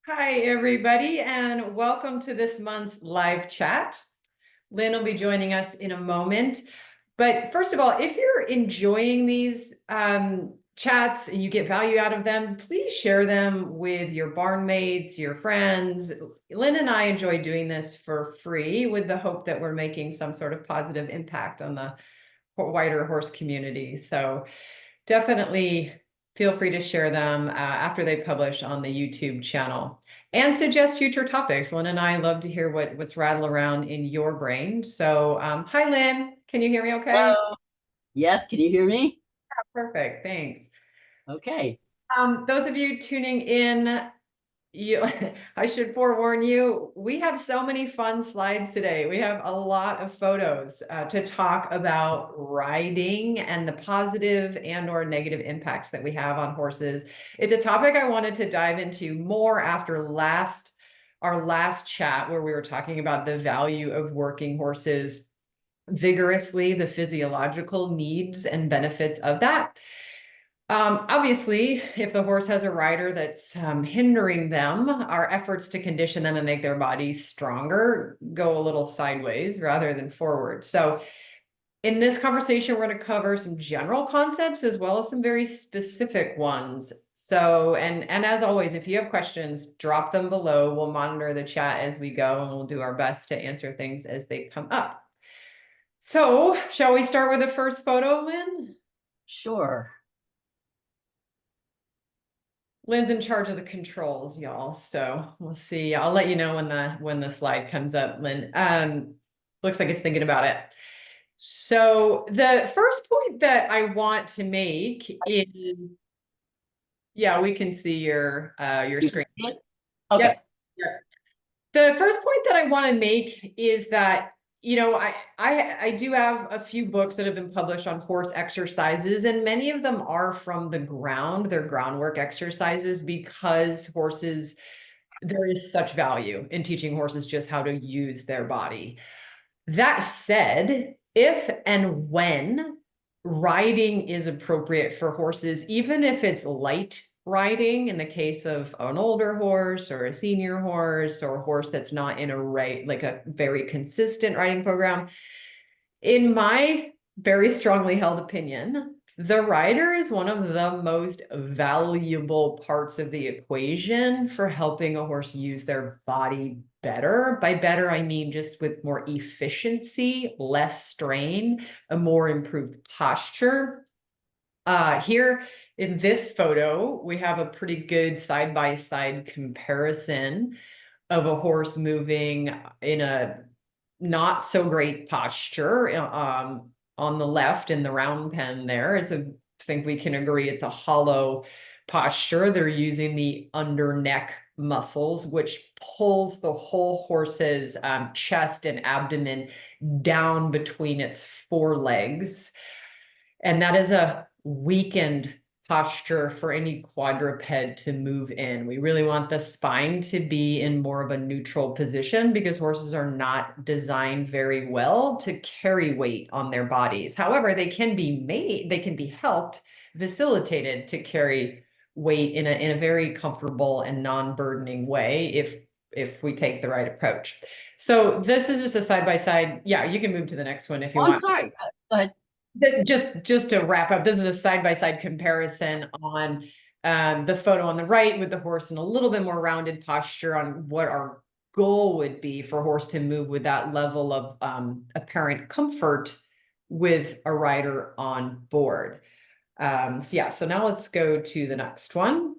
Hi, everybody, and welcome to this month's live chat. Lynn will be joining us in a moment. But first of all, if you're enjoying these chats and you get value out of them, please share them with your barn mates, your friends. Lynn and I enjoy doing this for free with the hope that we're making some sort of positive impact on the wider horse community. So definitely feel free to share them after they publish on the YouTube channel and suggest future topics. Lynn and I love to hear what's rattling around in your brain. So hi, Lynn. Can you hear me okay? Hello. Yes, can you hear me? Perfect. Thanks. Okay. Those of you tuning in, you, I should forewarn you, we have so many fun slides today. We have a lot of photos to talk about riding and the positive and or negative impacts that we have on horses. It's a topic I wanted to dive into more after our last chat where we were talking about the value of working horses vigorously, the physiological needs and benefits of that. Obviously, if the horse has a rider that's hindering them, our efforts to condition them and make their bodies stronger go a little sideways rather than forward. So in this conversation, we're going to cover some general concepts as well as some very specific ones. So, and as always, if you have questions, drop them below. We'll monitor the chat as we go and we'll do our best to answer things as they come up. So, shall we start with the first photo, Lynn? Sure. Lynn's in charge of the controls, y'all. So we'll see. I'll let you know when the slide comes up, Lynn. Looks like it's thinking about it. So the first point that I want to make is, yeah, we can see your You can screen. see it? Yep. Okay. Yep. The first point that I want to make is that, I do have a few books that have been published on horse exercises, and many of them are from the ground, they're groundwork exercises, because there is such value in teaching horses just how to use their body. That said, if and when riding is appropriate for horses, even if it's light riding in the case of an older horse or a senior horse or a horse that's not in like a very consistent riding program, in my very strongly held opinion, the rider is one of the most valuable parts of the equation for helping a horse use their body better. By better, I mean just with more efficiency, less strain, a more improved posture. Here in this photo, we have a pretty good side-by-side comparison of a horse moving in a not so great posture on the left in the round pen there. I think we can agree it's a hollow posture. They're using the under neck muscles, which pulls the whole horse's chest and abdomen down between its forelegs. And that is a weakened posture for any quadruped to move in. We really want the spine to be in more of a neutral position because horses are not designed very well to carry weight on their bodies. However, they can be helped, facilitated to carry weight in a very comfortable and non-burdening way if we take the right approach. So this is just a side by side. Yeah, you can move to the next one if you Oh, I'm want. sorry. Go ahead. Just to wrap up, this is a side-by-side comparison on the photo on the right with the horse in a little bit more rounded posture on what our goal would be for a horse to move with that level of apparent comfort with a rider on board. So yeah, so now let's go to the next one.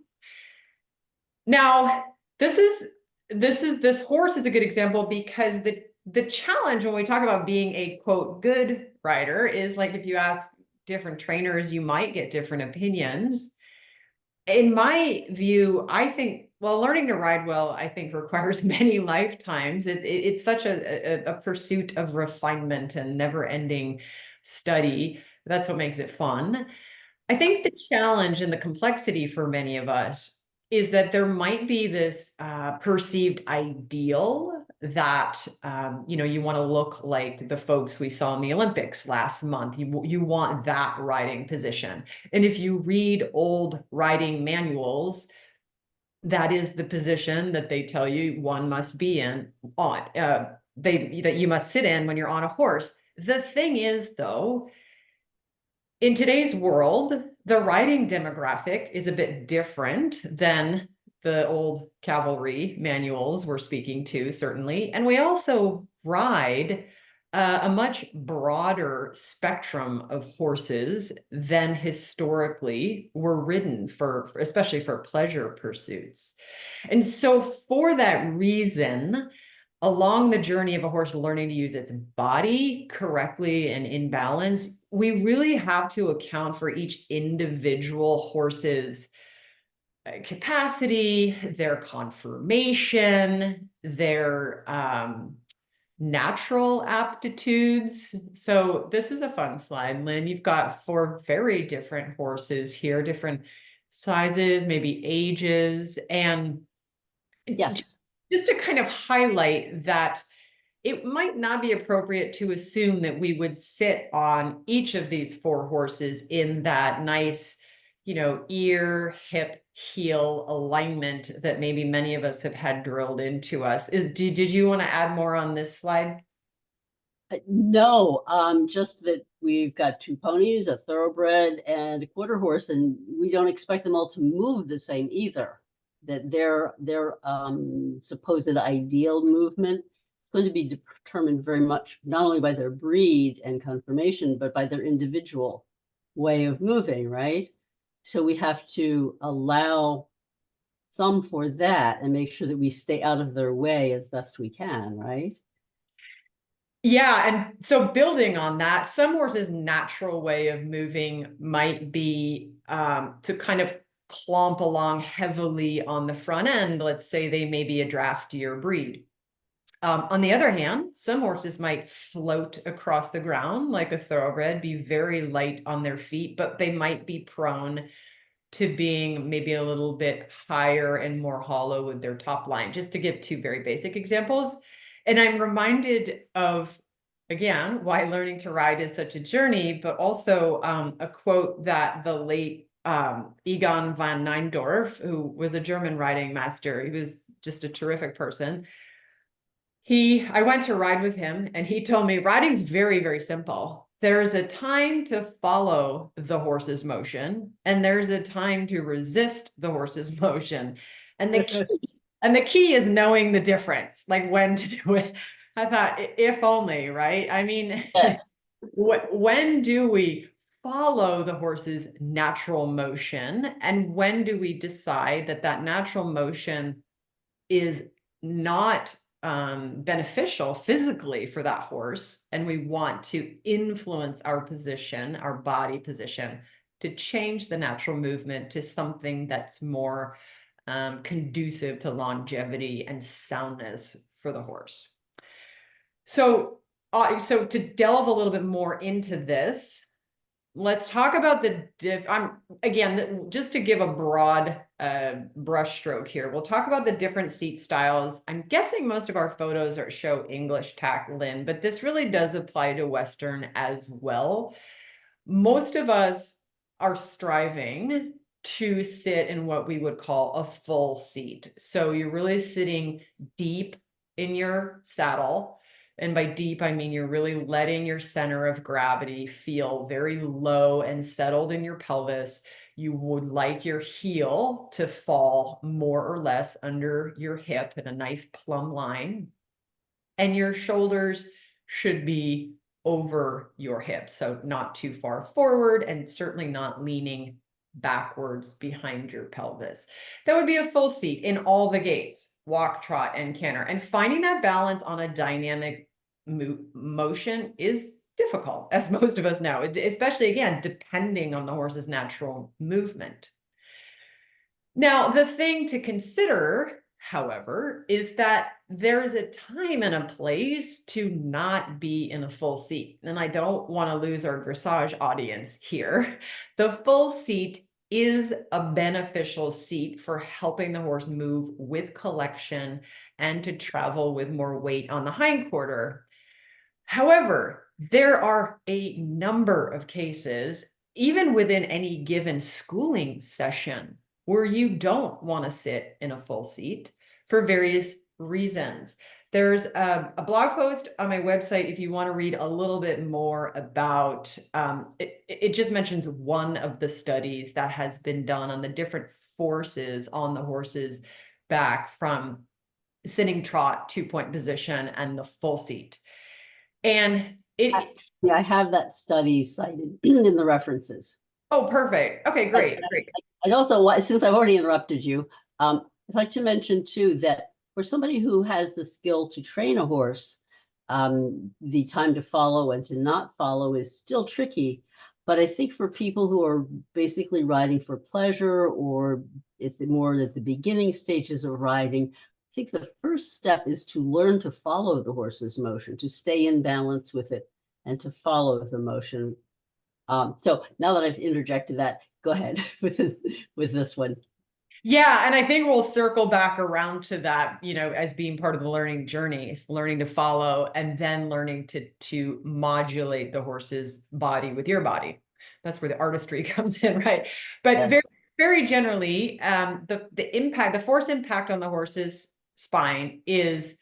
Now, this horse is a good example because the challenge when we talk about being a quote good rider is like if you ask different trainers, you might get different opinions. In my view, I think, well, learning to ride well, I think requires many lifetimes. It's such a pursuit of refinement and never-ending study. That's what makes it fun. I think the challenge and the complexity for many of us is that there might be this perceived ideal that you want to look like the folks we saw in the Olympics last month. You want that riding position, and if you read old riding manuals, that is the position that they tell you one must be in on that you must sit in when you're on a horse. The thing is, though, in today's world, the riding demographic is a bit different than the old cavalry manuals we're speaking to, certainly. And we also ride a much broader spectrum of horses than historically were ridden especially for pleasure pursuits. And so for that reason, along the journey of a horse learning to use its body correctly and in balance, we really have to account for each individual horse's capacity, their conformation, their natural aptitudes. So this is a fun slide, Lynn. You've got 4 very different horses here, different sizes, maybe ages, and Yes. just to kind of highlight that it might not be appropriate to assume that we would sit on each of these 4 horses in that nice, ear, hip, heel alignment that maybe many of us have had drilled into us. Did you want to add more on this slide? No, just that we've got 2 ponies, a thoroughbred, and a quarter horse, and we don't expect them all to move the same either. That their supposed ideal movement is going to be determined very much not only by their breed and conformation, but by their individual way of moving, right? So we have to allow some for that and make sure that we stay out of their way as best we can, right? Yeah, and so building on that, some horses' natural way of moving might be to kind of clomp along heavily on the front end. Let's say they may be a draftier breed. On the other hand, some horses might float across the ground like a thoroughbred, be very light on their feet, but they might be prone to being maybe a little bit higher and more hollow with their top line, just to give 2 very basic examples. And I'm reminded of, again, why learning to ride is such a journey, but also a quote that the late Egon van Neindorf, who was a German riding master, he was just a terrific person. I went to ride with him and he told me riding's very, very simple. There's a time to follow the horse's motion and there's a time to resist the horse's motion. And the key is knowing the difference, like when to do it. I thought, if only, right? I mean, Yes. when do we follow the horse's natural motion? And when do we decide that that natural motion is not beneficial physically for that horse, and we want to influence our position, our body position, to change the natural movement to something that's more conducive to longevity and soundness for the horse. So to delve a little bit more into this, let's talk about the again, just to give a broad brush stroke here, we'll talk about the different seat styles. I'm guessing most of our photos show English tack, Lynn, but this really does apply to Western as well. Most of us are striving to sit in what we would call a full seat. So you're really sitting deep in your saddle. And by deep, I mean you're really letting your center of gravity feel very low and settled in your pelvis. You would like your heel to fall more or less under your hip in a nice plumb line. And your shoulders should be over your hips, so not too far forward and certainly not leaning backwards behind your pelvis. That would be a full seat in all the gaits, walk, trot, and canter. And finding that balance on a dynamic motion is difficult, as most of us know, especially, again, depending on the horse's natural movement. Now, the thing to consider, however, is that there is a time and a place to not be in a full seat. And I don't want to lose our dressage audience here. The full seat is a beneficial seat for helping the horse move with collection and to travel with more weight on the hindquarter. However, there are a number of cases, even within any given schooling session, where you don't want to sit in a full seat for various reasons. There's a blog post on my website if you want to read a little bit more about it just mentions one of the studies that has been done on the different forces on the horse's back from sitting trot, 2-point position, and the full seat. And I have that study cited in the references. oh, perfect. Okay, great, great. And also, since I've already interrupted you, I'd like to mention too that for somebody who has the skill to train a horse, the time to follow and to not follow is still tricky. But I think for people who are basically riding for pleasure, or if they're more at the beginning stages of riding, I think the first step is to learn to follow the horse's motion, to stay in balance with it, and to follow the motion. So now that I've interjected that, go ahead with this one. Yeah, and I think we'll circle back around to that, you know, as being part of the learning journey, is learning to follow and then learning to modulate the horse's body with your body. That's where the artistry comes in, right? But Yes. very generally, the force impact on the horse's spine is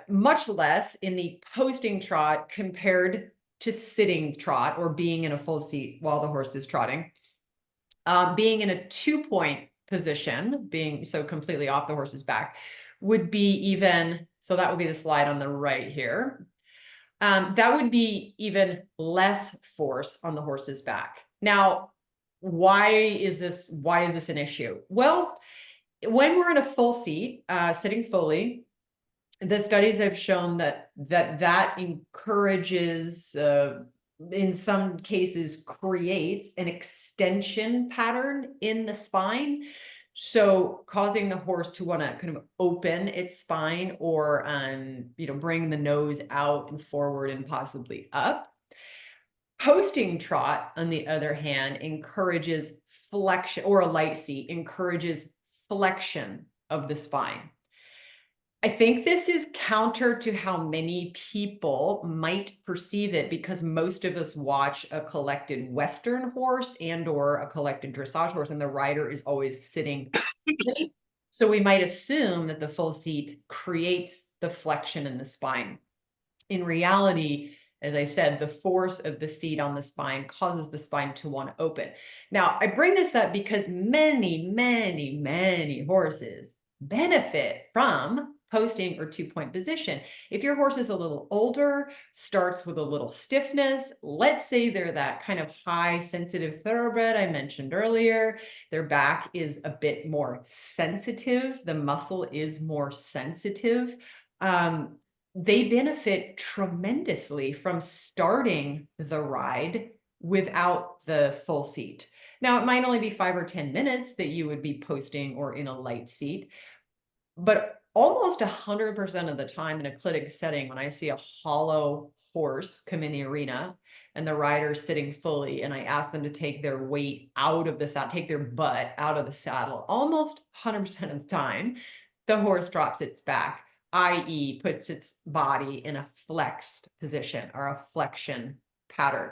much less in the posting trot compared to sitting trot or being in a full seat while the horse is trotting. Being in a 2-point position, being so completely off the horse's back, would be even, so that would be the slide on the right here. That would be even less force on the horse's back. Now, why is this an issue? Well, when we're in a full seat, sitting fully, the studies have shown that encourages, in some cases, creates an extension pattern in the spine. So causing the horse to want to kind of open its spine or, bring the nose out and forward and possibly up. Posting trot, on the other hand, encourages flexion, or a light seat encourages flexion of the spine. I think this is counter to how many people might perceive it, because most of us watch a collected Western horse or a collected dressage horse, and the rider is always sitting. So we might assume that the full seat creates the flexion in the spine. In reality, as I said, the force of the seat on the spine causes the spine to want to open. Now, I bring this up because many, many, many horses benefit from posting or 2-point position. If your horse is a little older, starts with a little stiffness, let's say they're that kind of high sensitive thoroughbred I mentioned earlier, their back is a bit more sensitive, the muscle is more sensitive. They benefit tremendously from starting the ride without the full seat. Now, it might only be 5 or 10 minutes that you would be posting or in a light seat, but almost 100% of the time in a clinic setting, when I see a hollow horse come in the arena and the rider's sitting fully, and I ask them to take their weight out of the saddle, take their butt out of the saddle, almost 100% of the time, the horse drops its back, i.e. puts its body in a flexed position or a flexion pattern.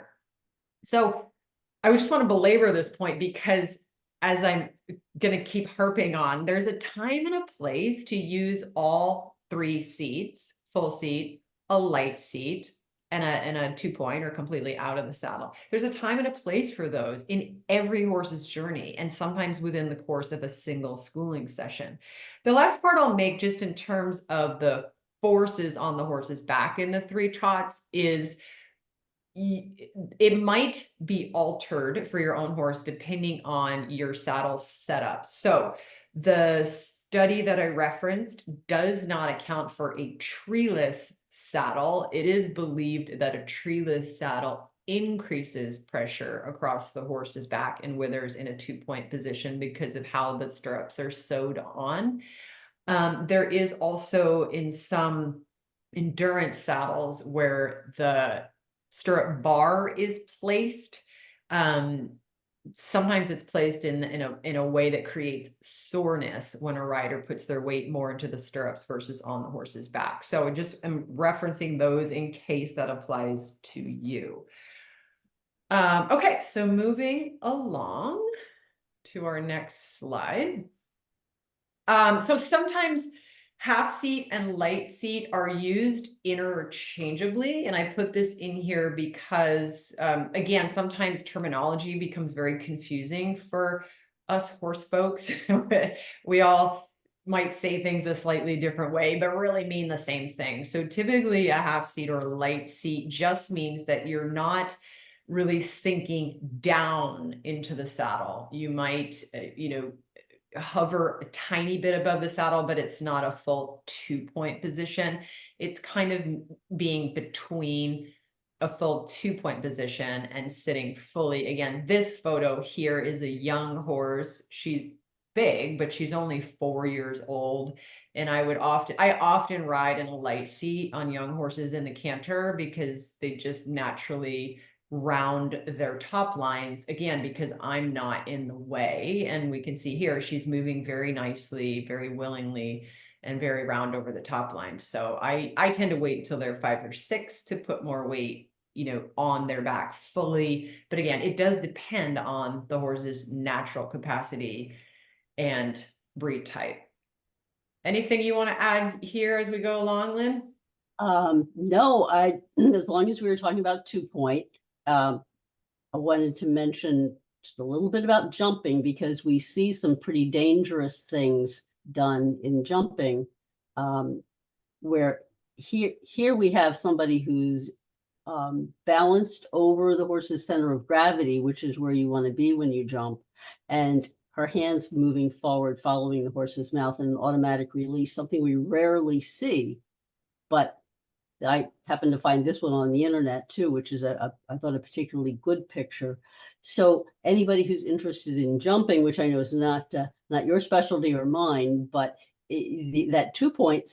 So I just want to belabor this point, because as I'm going to keep harping on, there's a time and a place to use all 3 seats, full seat, a light seat, and a 2-point or completely out of the saddle. There's a time and a place for those in every horse's journey, and sometimes within the course of a single schooling session. The last part I'll make, just in terms of the forces on the horse's back in the 3 trots, is it might be altered for your own horse depending on your saddle setup. So the study that I referenced does not account for a treeless saddle. It is believed that a treeless saddle increases pressure across the horse's back and withers in a 2-point position because of how the stirrups are sewed on. There is also in some endurance saddles where the stirrup bar is placed. Sometimes it's placed in a way that creates soreness when a rider puts their weight more into the stirrups versus on the horse's back. So just I'm referencing those in case that applies to you. Okay, so moving along to our next slide. So sometimes half seat and light seat are used interchangeably. And I put this in here because, again, sometimes terminology becomes very confusing for us horse folks. We all might say things a slightly different way, but really mean the same thing. So typically a half seat or light seat just means that you're not really sinking down into the saddle. You might, hover a tiny bit above the saddle, but it's not a full 2-point position. It's kind of being between a full 2-point position and sitting fully. Again, this photo here is a young horse. She's big, but she's only 4 years old. And I often ride in a light seat on young horses in the canter because they just naturally round their top lines, again, because I'm not in the way. And we can see here, she's moving very nicely, very willingly, and very round over the top lines. So I tend to wait until they're 5 or 6 to put more weight, on their back fully. But again, it does depend on the horse's natural capacity and breed type. Anything you want to add here as we go along, Lynn? No, as long as we were talking about 2-point, I wanted to mention just a little bit about jumping, because we see some pretty dangerous things done in jumping, where here we have somebody who's balanced over the horse's center of gravity, which is where you want to be when you jump, and her hands moving forward, following the horse's mouth in an automatic release, something we rarely see. But I happened to find this one on the internet too, which is I thought a particularly good picture. So anybody who's interested in jumping, which I know is not your specialty or mine, but that 2-point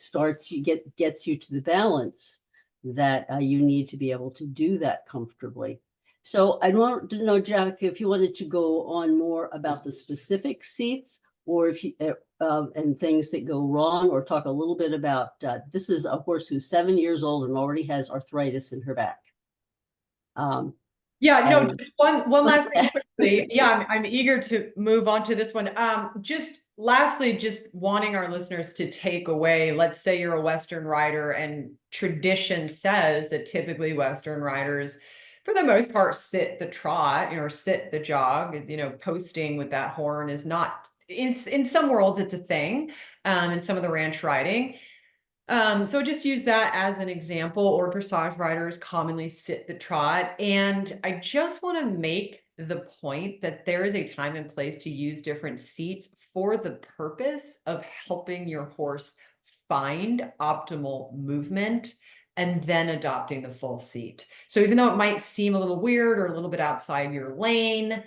gets you to the balance that you need to be able to do that comfortably. So I want to know, Jack, if you wanted to go on more about the specific seats, or if you and things that go wrong, or talk a little bit about this is a horse who's 7 years old and already has arthritis in her back. Yeah, no, just one last thing quickly. Yeah, I'm eager to move on to this one. Just lastly, just wanting our listeners to take away, let's say you're a Western rider and tradition says that typically Western riders, for the most part, sit the trot, or sit the jog. Posting with that horn is not, in some worlds it's a thing, in some of the ranch riding. So just use that as an example, or dressage riders commonly sit the trot. And I just want to make the point that there is a time and place to use different seats for the purpose of helping your horse find optimal movement and then adopting the full seat. So even though it might seem a little weird or a little bit outside your lane,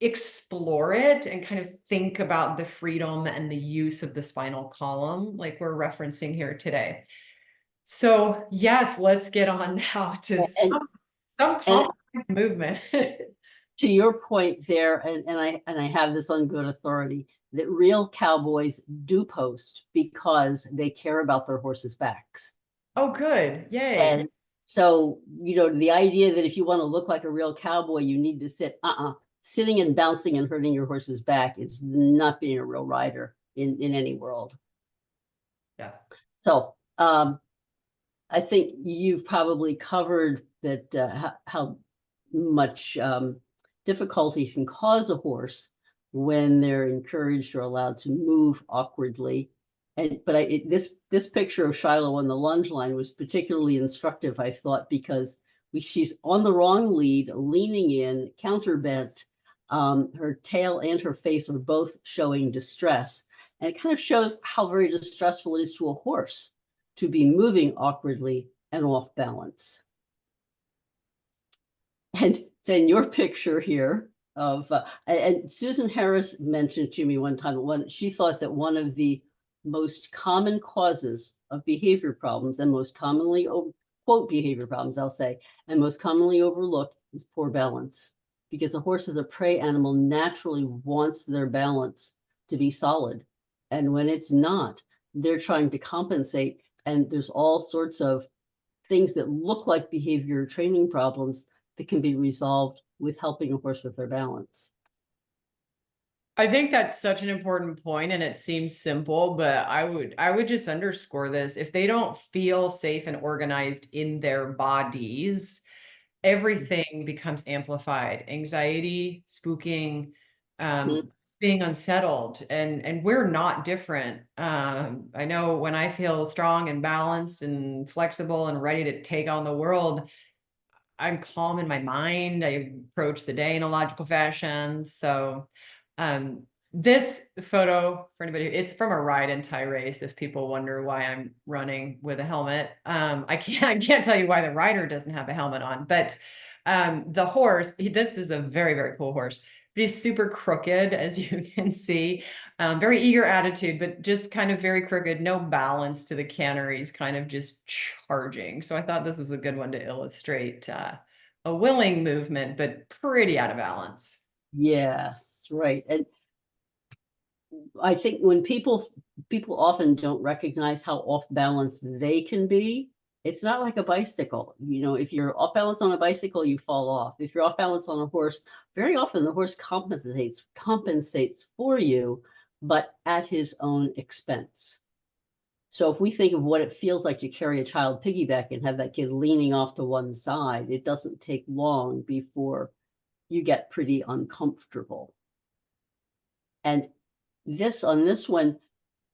explore it and kind of think about the freedom and the use of the spinal column like we're referencing here today. So yes, let's get on now to some complex movement. To your point there, and I have this on good authority, that real cowboys do post because they care about their horses' backs. Oh, good. Yay. And so, the idea that if you want to look like a real cowboy, you need to sit, sitting and bouncing and hurting your horse's back is not being a real rider in any world. Yes. So I think you've probably covered that how much difficulty can cause a horse when they're encouraged or allowed to move awkwardly. But this picture of Shiloh on the lunge line was particularly instructive, I thought, because she's on the wrong lead, leaning in, counterbent. Her tail and her face are both showing distress. And it kind of shows how very distressful it is to a horse to be moving awkwardly and off balance. And then your picture here of, and Susan Harris mentioned to me one time, she thought that one of the most common causes of behavior problems, and most commonly, quote, behavior problems, I'll say, and most commonly overlooked, is poor balance. Because a horse as a prey animal naturally wants their balance to be solid. And when it's not, they're trying to compensate. And there's all sorts of things that look like behavior training problems that can be resolved with helping a horse with their balance. I think that's such an important point, and it seems simple, but I would just underscore this. If they don't feel safe and organized in their bodies, everything becomes amplified. Anxiety, spooking, Mhm. being unsettled, and we're not different. I know when I feel strong and balanced and flexible and ready to take on the world, I'm calm in my mind. I approach the day in a logical fashion. So, um, this photo for anybody, it's from a ride and tie race. If people wonder why I'm running with a helmet, I can't tell you why the rider doesn't have a helmet on, but the horse, this is a very, very cool horse. But he's super crooked, as you can see. Very eager attitude, but just kind of very crooked, no balance to the canter. He's kind of just charging. So I thought this was a good one to illustrate a willing movement, but pretty out of balance. Yes, right. And I think when people often don't recognize how off balance they can be. It's not like a bicycle. You know, if you're off balance on a bicycle, you fall off. If you're off balance on a horse, very often the horse compensates for you, but at his own expense. So if we think of what it feels like to carry a child piggyback and have that kid leaning off to one side, it doesn't take long before you get pretty uncomfortable. And on this one,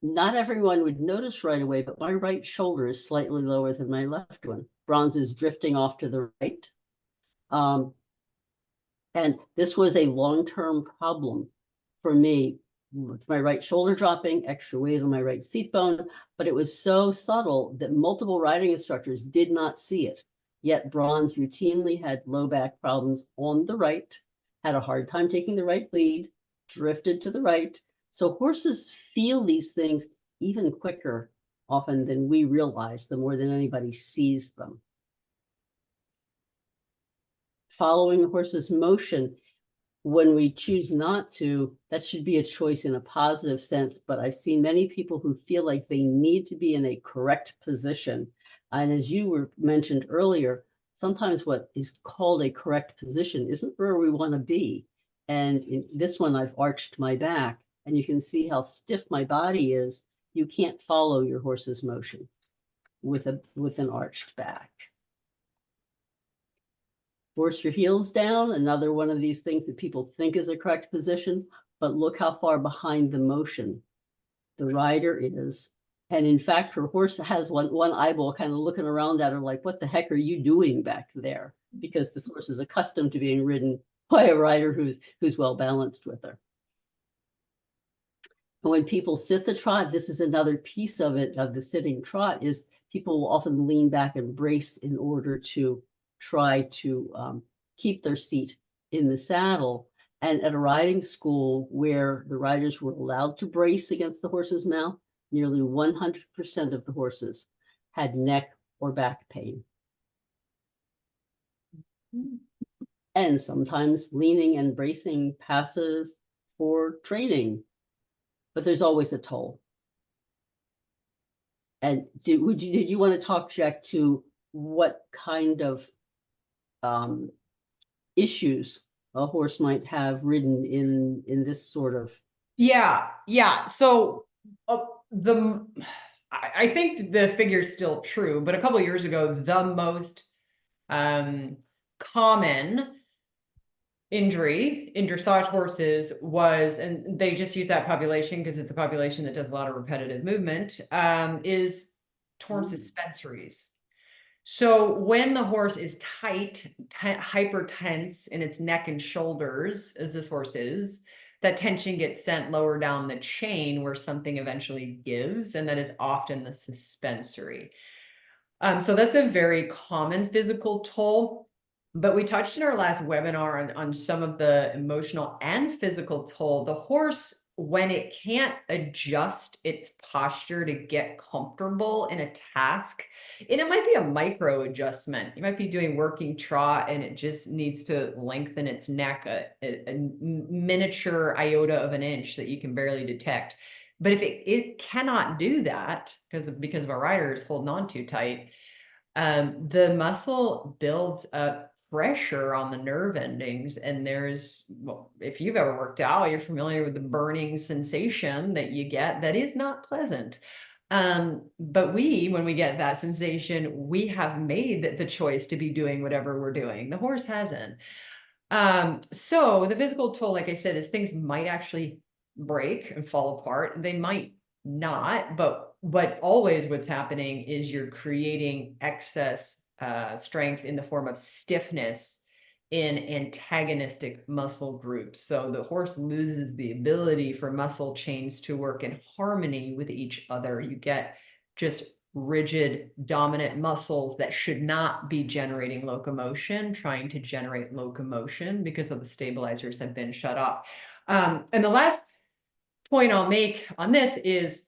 not everyone would notice right away, but my right shoulder is slightly lower than my left one. Bronze is drifting off to the right. Um, and this was a long-term problem for me with my right shoulder dropping, extra weight on my right seat bone, but it was so subtle that multiple riding instructors did not see it. Yet Bronze routinely had low back problems on the right, had a hard time taking the right lead, drifted to the right. So horses feel these things even quicker often than we realize, the more than anybody sees them. Following the horse's motion, when we choose not to, that should be a choice in a positive sense. But I've seen many people who feel like they need to be in a correct position. And as you were mentioned earlier, sometimes what is called a correct position isn't where we want to be. And in this one, I've arched my back, and you can see how stiff my body is. You can't follow your horse's motion with an arched back. Force your heels down, another one of these things that people think is a correct position, but look how far behind the motion the rider is. And in fact, her horse has one eyeball kind of looking around at her like, what the heck are you doing back there? Because this horse is accustomed to being ridden by a rider who's well balanced with her. And when people sit the trot, this is another piece of it, of the sitting trot, is people will often lean back and brace in order to try to keep their seat in the saddle. And at a riding school where the riders were allowed to brace against the horse's mouth, nearly 100% of the horses had neck or back pain. And sometimes leaning and bracing passes for training, but there's always a toll. And did you want to talk, Jack, to what kind of issues a horse might have ridden in this sort of? Yeah. So the I think the figure's still true, but a couple of years ago, the most common injury in dressage horses was, and they just use that population because it's a population that does a lot of repetitive movement, is torn suspensories. So when the horse is tight, hyper tense in its neck and shoulders, as this horse is, that tension gets sent lower down the chain where something eventually gives, and that is often the suspensory. So that's a very common physical toll. But we touched in our last webinar on some of the emotional and physical toll. The horse, when it can't adjust its posture to get comfortable in a task, and it might be a micro adjustment. You might be doing working trot and it just needs to lengthen its neck a miniature iota of an inch that you can barely detect. But if it cannot do that because of a rider is holding on too tight, the muscle builds up pressure on the nerve endings. And there's, well, if you've ever worked out, you're familiar with the burning sensation that you get that is not pleasant. But when we get that sensation, we have made the choice to be doing whatever we're doing. The horse hasn't. So the physical toll, like I said, is things might actually break and fall apart. They might not, but always what's happening is you're creating excess strength in the form of stiffness in antagonistic muscle groups. So the horse loses the ability for muscle chains to work in harmony with each other. You get just rigid dominant muscles that should not be generating locomotion, trying to generate locomotion because of the stabilizers have been shut off. And the last point I'll make on this is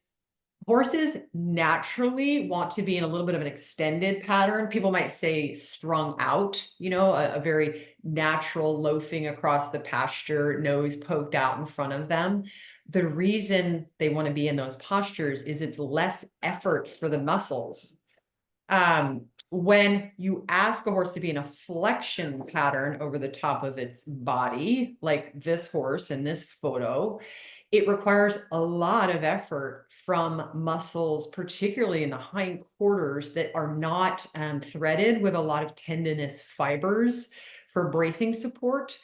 horses naturally want to be in a little bit of an extended pattern. People might say strung out, a very natural loafing across the pasture, nose poked out in front of them. The reason they want to be in those postures is it's less effort for the muscles. When you ask a horse to be in a flexion pattern over the top of its body, like this horse in this photo, it requires a lot of effort from muscles, particularly in the hindquarters, that are not threaded with a lot of tendinous fibers for bracing support.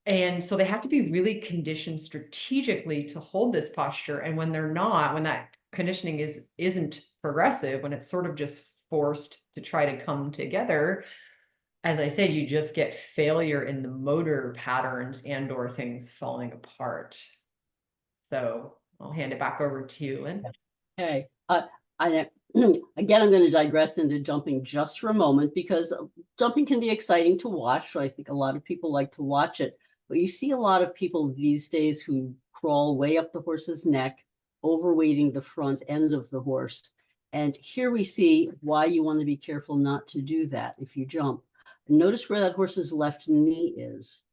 And so they have to be really conditioned strategically to hold this posture. And when they're not, when that conditioning isn't progressive, when it's sort of just forced to try to come together, as I say, you just get failure in the motor patterns and or things falling apart. So I'll hand it back over to you, Lynn. Okay. Again, I'm going to digress into jumping just for a moment because jumping can be exciting to watch. So I think a lot of people like to watch it. But you see a lot of people these days who crawl way up the horse's neck, overweighting the front end of the horse. And here we see why you want to be careful not to do that if you jump. Notice where that horse's left knee is.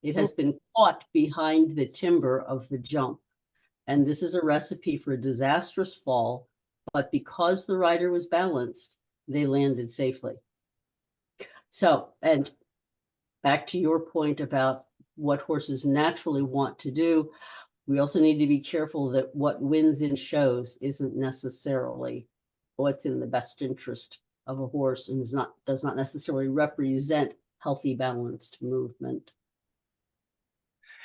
It has been caught behind the timber of the jump. And this is a recipe for a disastrous fall, but because the rider was balanced, they landed safely. So, and back to your point about what horses naturally want to do, we also need to be careful that what wins in shows isn't necessarily what's in the best interest of a horse and does not necessarily represent healthy, balanced movement.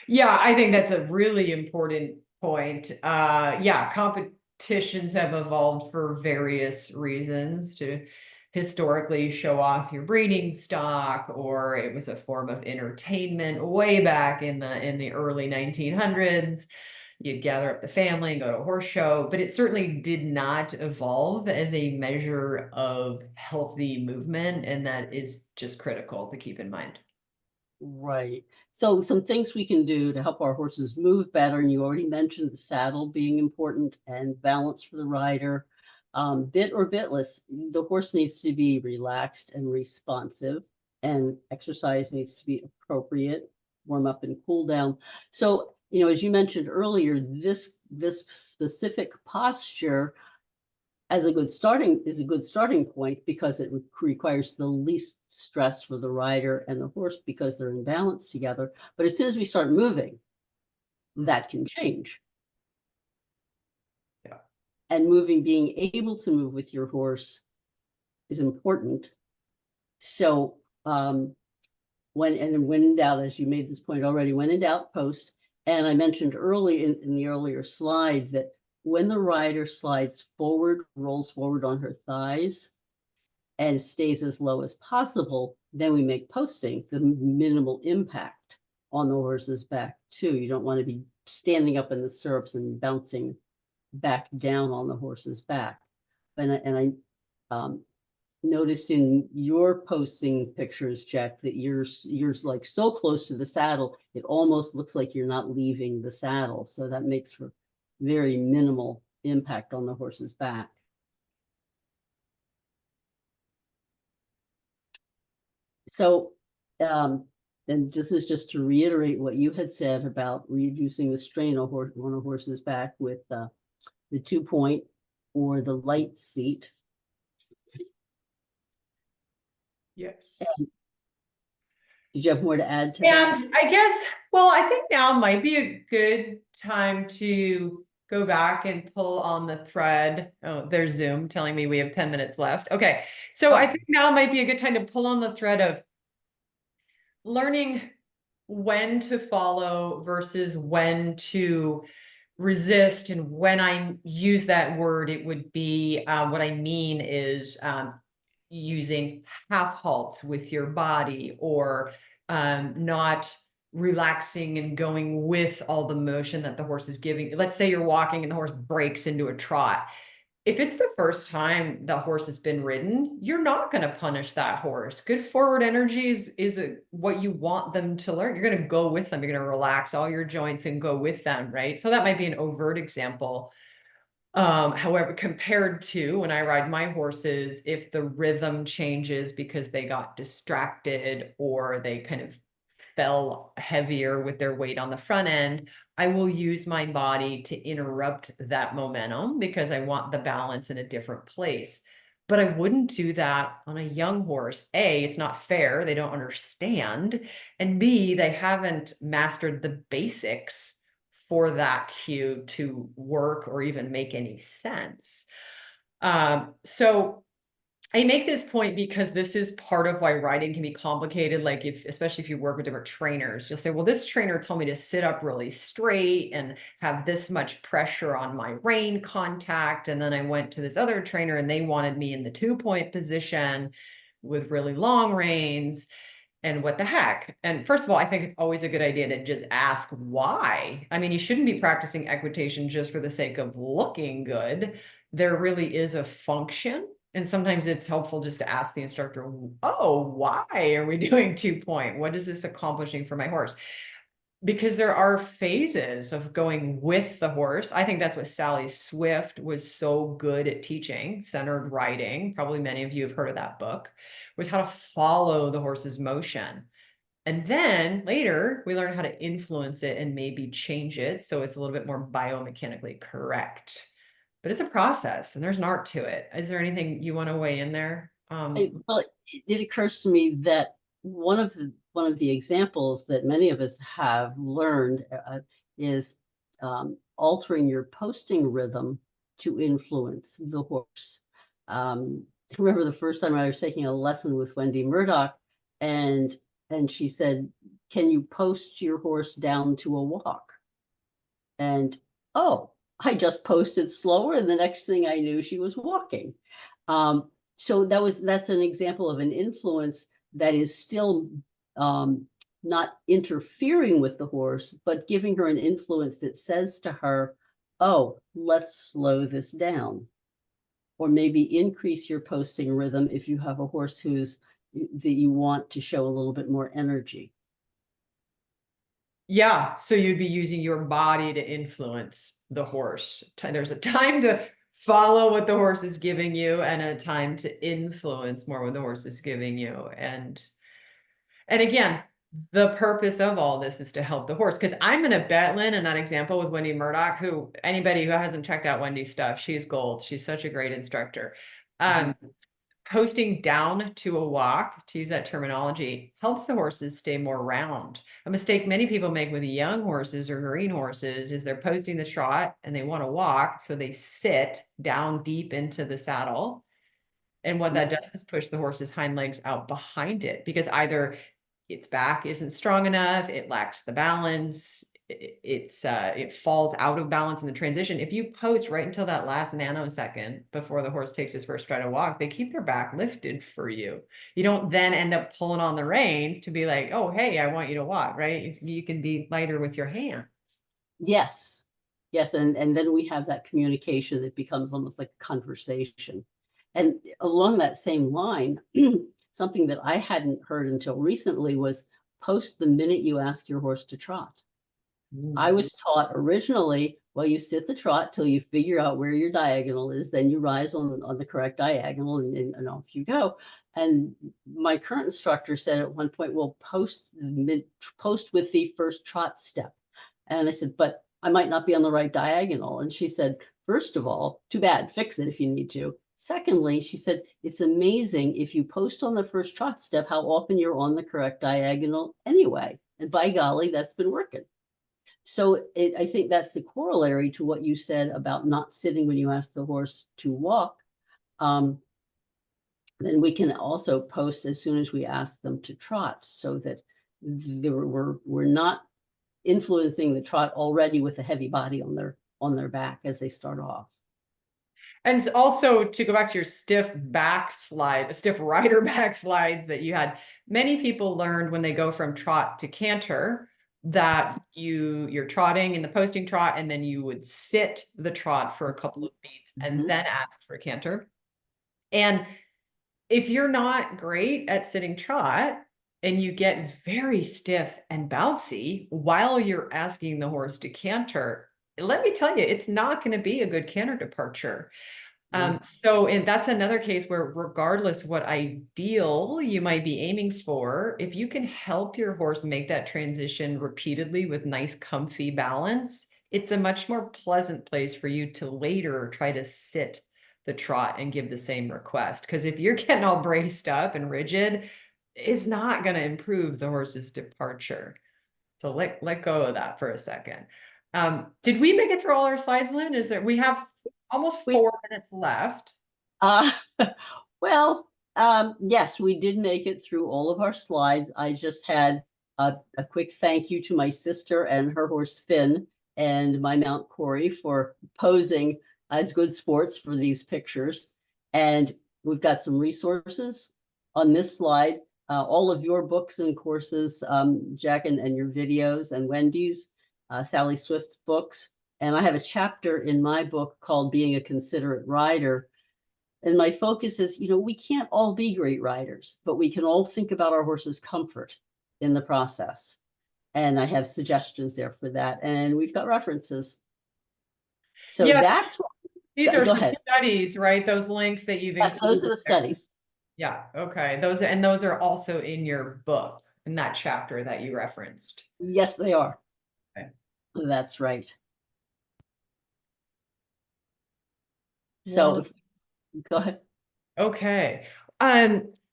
Yeah, I think that's a really important point. Yeah, competitions have evolved for various reasons to historically show off your breeding stock, or it was a form of entertainment way back in the early 1900s. You'd gather up the family and go to a horse show, but it certainly did not evolve as a measure of healthy movement, and that is just critical to keep in mind. Right. So some things we can do to help our horses move better, and you already mentioned the saddle being important and balance for the rider. Bit or bitless, the horse needs to be relaxed and responsive, and exercise needs to be appropriate, warm up and cool down. So, as you mentioned earlier, this specific posture is a good starting point because it requires the least stress for the rider and the horse because they're in balance together. But as soon as we start moving, that can change. Yeah. And being able to move with your horse is important. So when in doubt, as you made this point already, when in doubt, post. And I mentioned early in the earlier slide that when the rider slides forward, rolls forward on her thighs, and stays as low as possible, then we make posting the minimal impact on the horse's back too. You don't want to be standing up in the stirrups and bouncing back down on the horse's back. And I noticed in your posting pictures, Jack, that you're like so close to the saddle, it almost looks like you're not leaving the saddle. So that makes for very minimal impact on the horse's back. So, and this is just to reiterate what you had said about reducing the strain on a horse's back with the 2-point or the light seat. Yes. Did you have more to add to that? And I guess, well, I think now might be a good time to go back and pull on the thread. Oh, there's Zoom telling me we have 10 minutes left. Okay. So I Oh, think now might be a good time to pull on the thread of learning when to follow versus when to resist. And when I use that word, it would be what I mean is using half halts with your body, or not relaxing and going with all the motion that the horse is giving. Let's say you're walking and the horse breaks into a trot. If it's the first time the horse has been ridden, you're not going to punish that horse. Good forward energy is what you want them to learn. You're going to go with them. You're going to relax all your joints and go with them, right? So that might be an overt example. However, compared to when I ride my horses, if the rhythm changes because they got distracted or they kind of fell heavier with their weight on the front end, I will use my body to interrupt that momentum because I want the balance in a different place. But I wouldn't do that on a young horse. A, it's not fair. They don't understand. And B, they haven't mastered the basics for that cue to work or even make any sense. So I make this point because this is part of why riding can be complicated. Like especially if you work with different trainers, you'll say, well, this trainer told me to sit up really straight and have this much pressure on my rein contact. And then I went to this other trainer and they wanted me in the 2-point position with really long reins. And what the heck? And first of all, I think it's always a good idea to just ask why. I mean, you shouldn't be practicing equitation just for the sake of looking good. There really is a function. And sometimes it's helpful just to ask the instructor, oh, why are we doing 2-point? What is this accomplishing for my horse? Because there are phases of going with the horse. I think that's what Sally Swift was so good at teaching, centered riding. Probably many of you have heard of that book, was how to follow the horse's motion. And then later we learn how to influence it and maybe change it so it's a little bit more biomechanically correct. But it's a process and there's an art to it. Is there anything you want to weigh in there? Well, it occurs to me that one of the examples that many of us have learned is altering your posting rhythm to influence the horse. I remember the first time I was taking a lesson with Wendy Murdoch, and she said, "Can you post your horse down to a walk?" And oh, I just posted slower, and the next thing I knew, she was walking. So that's an example of an influence that is still not interfering with the horse, but giving her an influence that says to her, oh, let's slow this down. Or maybe increase your posting rhythm if you have a horse that you want to show a little bit more energy. Yeah, so you'd be using your body to influence the horse. There's a time to follow what the horse is giving you and a time to influence more what the horse is giving you. And again, the purpose of all this is to help the horse. Because I'm gonna bet, Lynn, in that example with Wendy Murdoch, who anybody who hasn't checked out Wendy's stuff, she's gold. She's such a great instructor. Posting down to a walk, to use that terminology, helps the horses stay more round. A mistake many people make with young horses or green horses is they're posting the trot and they want to walk, so they sit down deep into the saddle. And what that does is push the horse's hind legs out behind it because either its back isn't strong enough, it lacks the balance, it falls out of balance in the transition. If you post right until that last nanosecond before the horse takes his first stride to walk, they keep their back lifted for you. You don't then end up pulling on the reins to be like, oh, hey, I want you to walk, right? You can be lighter with your hands. Yes. Yes. And then we have that communication that becomes almost like a conversation. And along that same line, something that I hadn't heard until recently was post the minute you ask your horse to trot. I was taught originally, well, you sit the trot till you figure out where your diagonal is, then you rise on the correct diagonal and off you go. And my current instructor said at one point, well, post with the first trot step. And I said, but I might not be on the right diagonal. And she said, first of all, too bad, fix it if you need to. Secondly, she said, it's amazing if you post on the first trot step how often you're on the correct diagonal anyway. And by golly, that's been working. So I think that's the corollary to what you said about not sitting when you ask the horse to walk. Then we can also post as soon as we ask them to trot, so that we're not influencing the trot already with a heavy body on their back as they start off. And also, to go back to your stiff rider back slides that you had, many people learned when they go from trot to canter that you're trotting in the posting trot, and then you would sit the trot for a couple of beats and then ask for a canter. And if you're not great at sitting trot and you get very stiff and bouncy while you're asking the horse to canter, let me tell you, it's not going to be a good canter departure. And that's another case where, regardless what ideal you might be aiming for, if you can help your horse make that transition repeatedly with nice, comfy balance, it's a much more pleasant place for you to later try to sit the trot and give the same request. Because if you're getting all braced up and rigid, it's not going to improve the horse's departure. So let go of that for a second. Did we make it through all our slides, Lynn? We have almost 4 minutes left. Well, yes, we did make it through all of our slides. I just had a quick thank you to my sister and her horse Finn and my mount Corey for posing as good sports for these pictures. And we've got some resources on this slide, all of your books and courses, Jack, and your videos, and Wendy's, Sally Swift's books. And I have a chapter in my book called Being a Considerate Rider. And my focus is, we can't all be great riders, but we can all think about our horse's comfort in the process. And I have suggestions there for that. And we've got references. So yeah, that's what. These are some studies, right? Those links that you've included. Those are the studies. Yeah. Okay. Those are also in your book, in that chapter that you referenced. Yes, they are. Okay. That's right. So go ahead. Okay.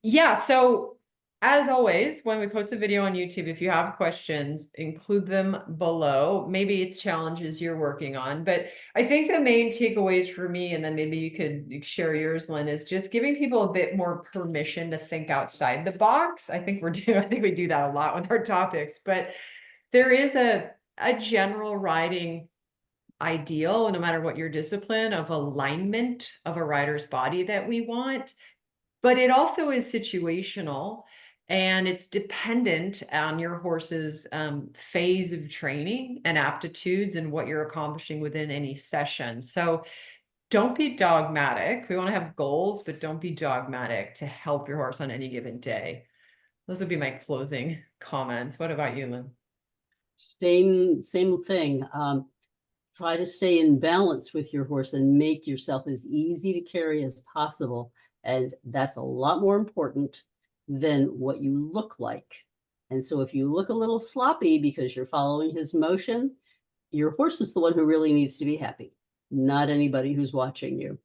Yeah. So as always, when we post a video on YouTube, if you have questions, include them below. Maybe it's challenges you're working on, but I think the main takeaways for me, and then maybe you could share yours, Lynn, is just giving people a bit more permission to think outside the box. I think we do that a lot with our topics, but there is a general riding ideal, no matter what your discipline, of alignment of a rider's body that we want, but it also is situational. And it's dependent on your horse's phase of training and aptitudes and what you're accomplishing within any session. So don't be dogmatic. We want to have goals, but don't be dogmatic to help your horse on any given day. Those would be my closing comments. What about you, Lynn? Same thing. Try to stay in balance with your horse and make yourself as easy to carry as possible. And that's a lot more important than what you look like. And so if you look a little sloppy because you're following his motion, your horse is the one who really needs to be happy, not anybody who's watching you.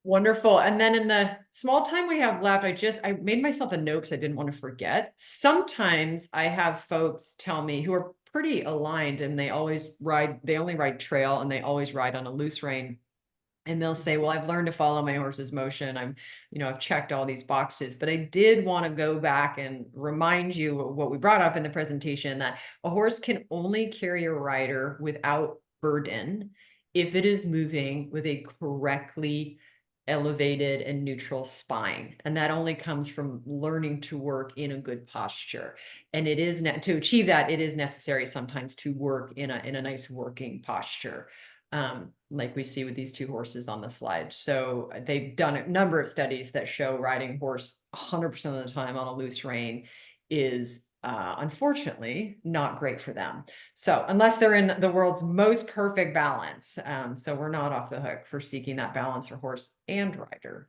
Wonderful. And then in the small time we have left, I made myself a note because I didn't want to forget. Sometimes I have folks tell me who are pretty aligned and they only ride trail and they always ride on a loose rein. And they'll say, well, I've learned to follow my horse's motion. I've checked all these boxes, but I did want to go back and remind you of what we brought up in the presentation, that a horse can only carry a rider without burden if it is moving with a correctly elevated and neutral spine. And that only comes from learning to work in a good posture. And it is to achieve that, it is necessary sometimes to work in a nice working posture. Like we see with these two horses on the slide. So they've done a number of studies that show riding horse 100% of the time on a loose rein is unfortunately not great for them. So unless they're in the world's most perfect balance. So we're not off the hook for seeking that balance for horse and rider.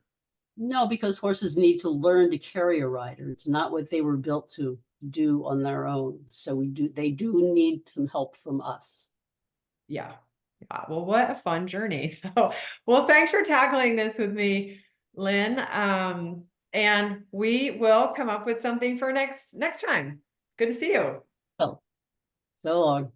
No, because horses need to learn to carry a rider. It's not what they were built to do on their own. So they do need some help from us. Yeah. Yeah, well, what a fun journey. So, well, thanks for tackling this with me, Lynn. And we will come up with something for next time. Good to see you. Oh, so long.